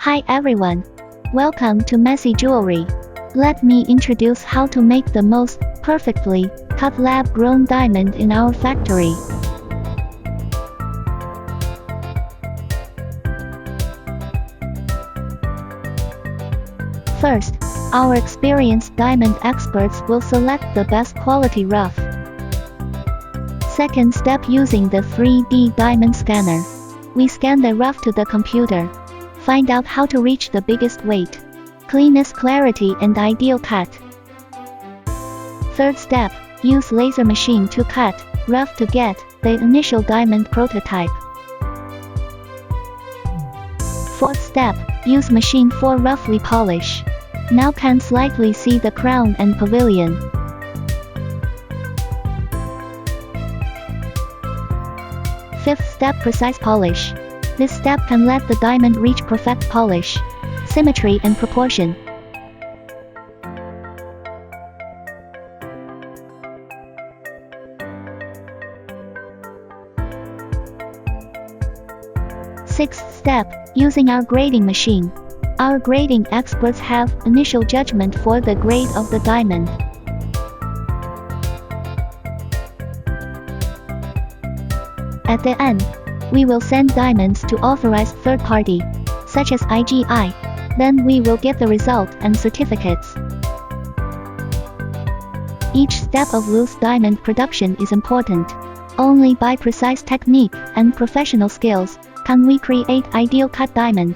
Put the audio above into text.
Hi everyone. Welcome to Messi Jewelry. Let me introduce how to make the most perfectly cut lab-grown diamond in our factory. First, our experienced diamond experts will select the best quality rough. Second step, using the 3D diamond scanner. We scan the rough to the computer. Find out how to reach the biggest weight, cleanness, clarity and ideal cut. Third step, use laser machine to cut rough to get the initial diamond prototype. Fourth step, use machine for roughly polish. Now can slightly see the crown and pavilion. Fifth step, precise polish. This step can let the diamond reach perfect polish, symmetry and proportion. Sixth step, using our grading machine. Our grading experts have initial judgment for the grade of the diamond. At the end, we will send diamonds to authorized third party, such as IGI. Then we will get the result and certificates. Each step of loose diamond production is important. Only by precise technique and professional skills can we create ideal cut diamond.